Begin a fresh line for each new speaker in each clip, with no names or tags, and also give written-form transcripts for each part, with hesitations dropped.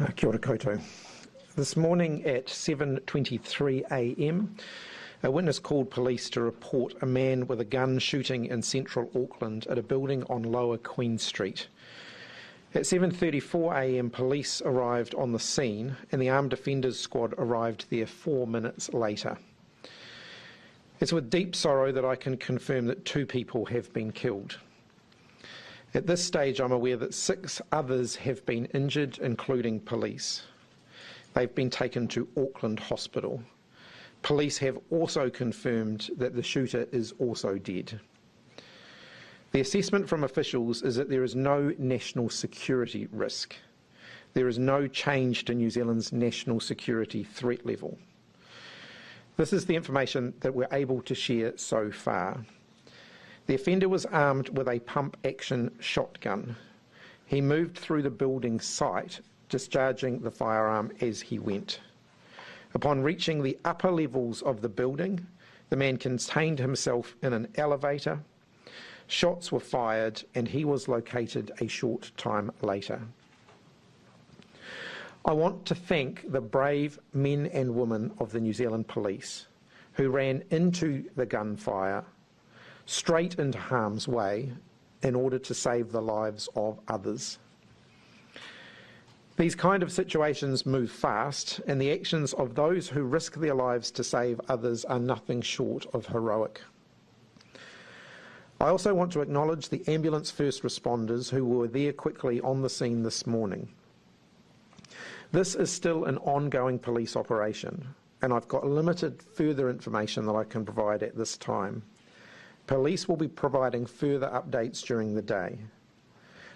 Kia ora koutou. This morning at 7:23 a.m, a witness called police to report a man with a gun shooting in central Auckland at a building on Lower Queen Street. At 7:34 a.m, police arrived on the scene and the Armed Defenders Squad arrived there 4 minutes later. It's with deep sorrow that I can confirm that 2 people have been killed. At this stage, I'm aware that 6 others have been injured, including police. They've been taken to Auckland Hospital. Police have also confirmed that the shooter is also dead. The assessment from officials is that there is no national security risk. There is no change to New Zealand's national security threat level. This is the information that we're able to share so far. The offender was armed with a pump-action shotgun. He moved through the building site, discharging the firearm as he went. Upon reaching the upper levels of the building, the man contained himself in an elevator. Shots were fired and he was located a short time later. I want to thank the brave men and women of the New Zealand Police who ran into the gunfire straight into harm's way in order to save the lives of others. These kind of situations move fast, and the actions of those who risk their lives to save others are nothing short of heroic. I also want to acknowledge the ambulance first responders who were there quickly on the scene this morning. This is still an ongoing police operation, and I've got limited further information that I can provide at this time. Police will be providing further updates during the day.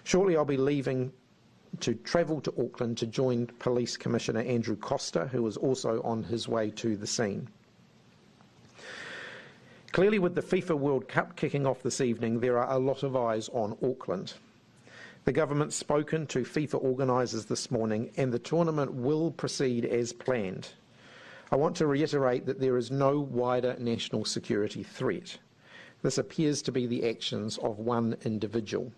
Shortly I'll be leaving to travel to Auckland to join Police Commissioner Andrew Costa, who is also on his way to the scene. Clearly, with the FIFA World Cup kicking off this evening, there are a lot of eyes on Auckland. The government's spoken to FIFA organisers this morning and the tournament will proceed as planned. I want to reiterate that there is no wider national security threat. This appears to be the actions of one individual.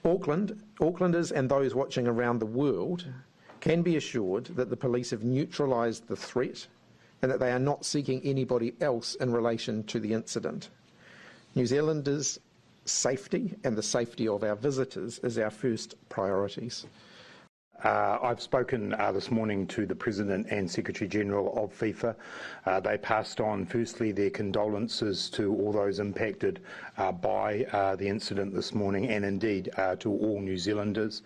Aucklanders and those watching around the world can be assured that the police have neutralised the threat and that they are not seeking anybody else in relation to the incident. New Zealanders' safety and the safety of our visitors is our first priorities.
I've spoken this morning to the President and Secretary General of FIFA. They passed on, firstly, their condolences to all those impacted by the incident this morning and indeed to all New Zealanders.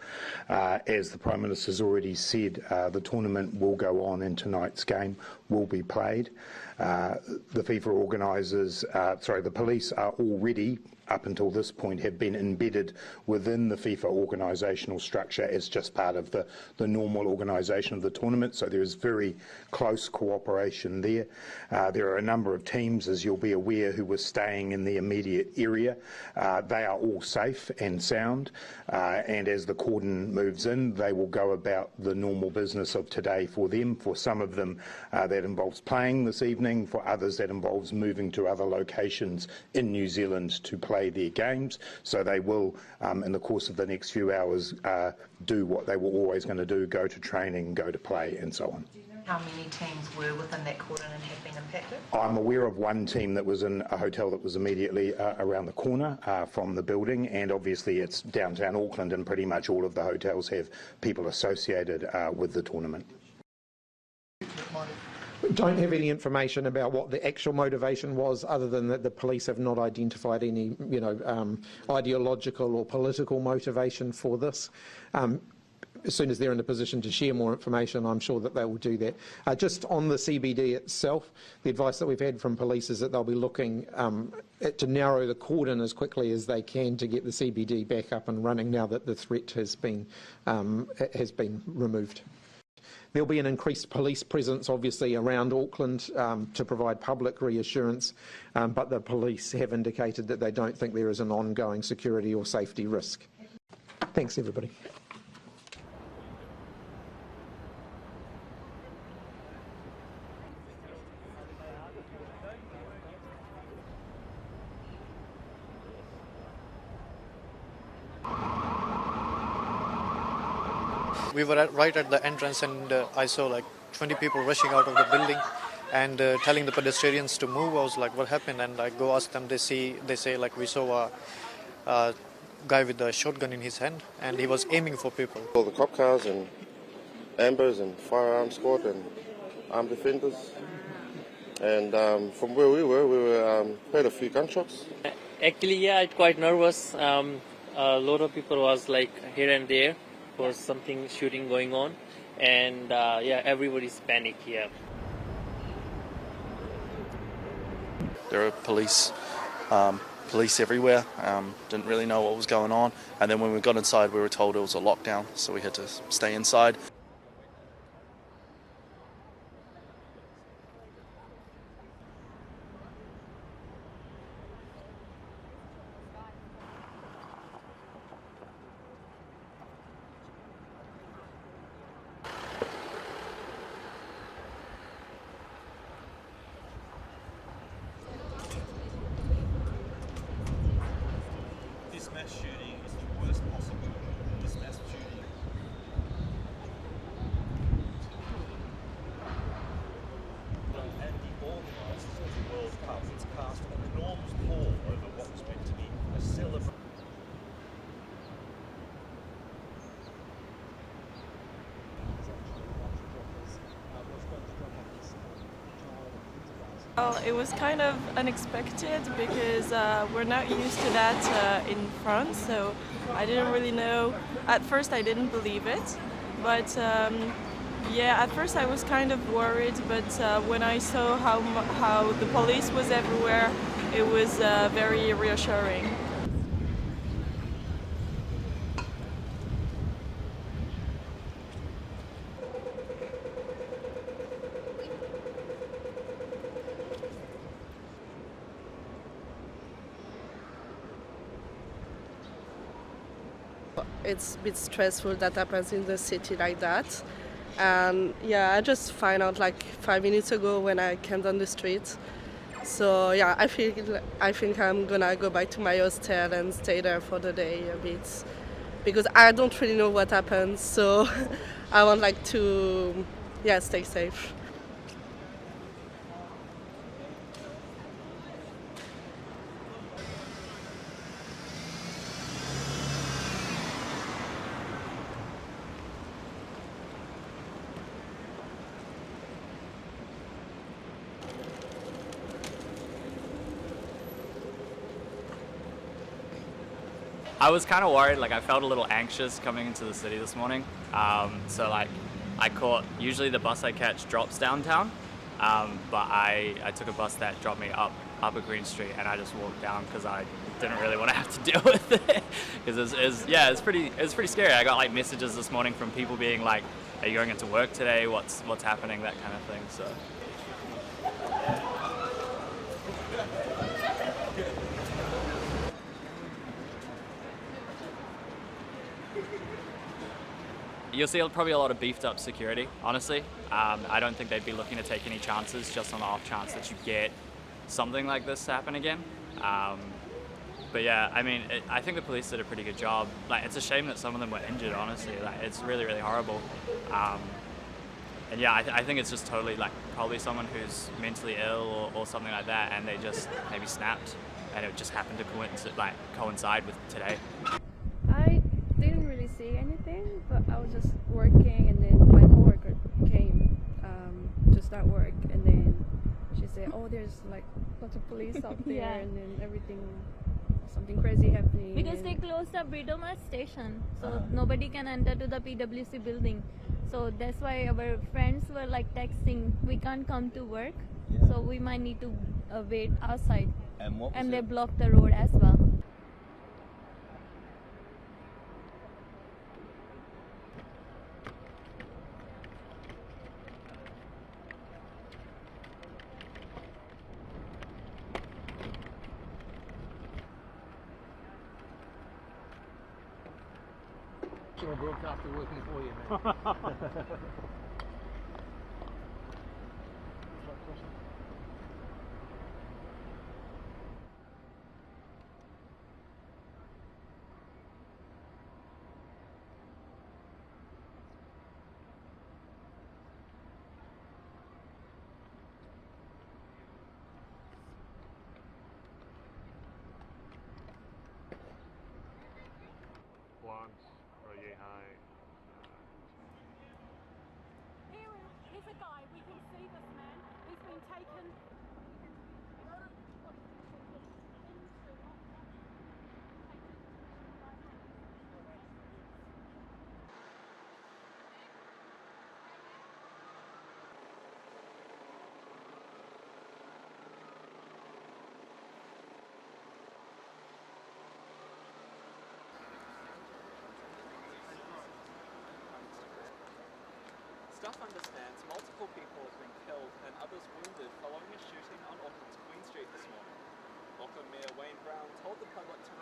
As the Prime Minister has already said, the tournament will go on and tonight's game will be played. The FIFA organisers, the police are already, up until this point, have been embedded within the FIFA organisational structure as just part of the normal organisation of the tournament, so there is very close cooperation there. There are a number of teams, as you'll be aware, who were staying in the immediate area. They are all safe and sound, and as the cordon moves in, they will go about the normal business of today for them. For some of them, that involves playing this evening. For others, that involves moving to other locations in New Zealand to play their games, so they will, in the course of the next few hours, do what they were always going to do, go to training, go to play, and so on.
Do you know how many teams were within that cordon and have been impacted?
I'm aware of one team that was in a hotel that was immediately around the corner from the building, and obviously it's downtown Auckland and pretty much all of the hotels have people associated with the tournament.
We don't have any information about what the actual motivation was, other than that the police have not identified any, ideological or political motivation for this. As soon as they're in a position to share more information, I'm sure that they will do that. Just on the CBD itself, the advice that we've had from police is that they'll be looking to narrow the cordon as quickly as they can to get the CBD back up and running now that the threat has been removed. There'll be an increased police presence, obviously, around Auckland to provide public reassurance, but the police have indicated that they don't think there is an ongoing security or safety risk. Thanks, everybody.
We were right at the entrance, and I saw like 20 people rushing out of the building and telling the pedestrians to move. I was like, what happened? And I go ask them. They say like we saw a guy with a shotgun in his hand, and he was aiming for people.
All the cop cars and ambers and firearm squad and armed defenders. And from where we were heard a few gunshots.
Actually, yeah, I'm quite nervous. A lot of people was like here and there for something shooting going on, and yeah, everybody's panic here.
There are police everywhere. Didn't really know what was going on, and then when we got inside, we were told it was a lockdown, so we had to stay inside.
This mass shooting is the worst possible. This mass shooting. And the organisers of the World Cup, it's cast an enormous pall over what was meant to be a celebration.
Well, it was kind of unexpected because we're not used to that in France, so I didn't really know. At first, I didn't believe it, but yeah, at first I was kind of worried. But when I saw how the police was everywhere, it was very reassuring.
It's a bit stressful that happens in the city like that. And yeah, I just found out like 5 minutes ago when I came down the street. So yeah, I think I'm gonna go back to my hostel and stay there for the day a bit because I don't really know what happens. So I want like to stay safe.
I was kind of worried, like I felt a little anxious coming into the city this morning. So like usually the bus I catch drops downtown, but I took a bus that dropped me up a Green Street, and I just walked down because I didn't really want to have to deal with it. Because it's pretty scary. I got like messages this morning from people being like, are you going into work today? What's happening? That kind of thing, so. You'll see probably a lot of beefed up security, honestly. I don't think they'd be looking to take any chances just on the off chance that you get something like this happen again. But yeah, I mean, I think the police did a pretty good job. Like, it's a shame that some of them were injured, honestly. Like, it's really, really horrible. And yeah, I think it's just totally like probably someone who's mentally ill or something like that, and they just maybe snapped, and it just happened to coincide with today.
I didn't really see anything, but I was just working, and then my coworker came to start work, and then she said, "Oh, there's like lots of police out there,"
Yeah.
and then something crazy happening.
Because they closed the Britomart station, so nobody can enter to the PwC building. So that's why our friends were like texting, we can't come to work, so we might need to wait outside. And they blocked the road as well.
Broadcaster working for you, man.
Stuff understands multiple people have been killed and others wounded following a shooting on Auckland's Queen Street this morning. Auckland Mayor Wayne Brown told the public to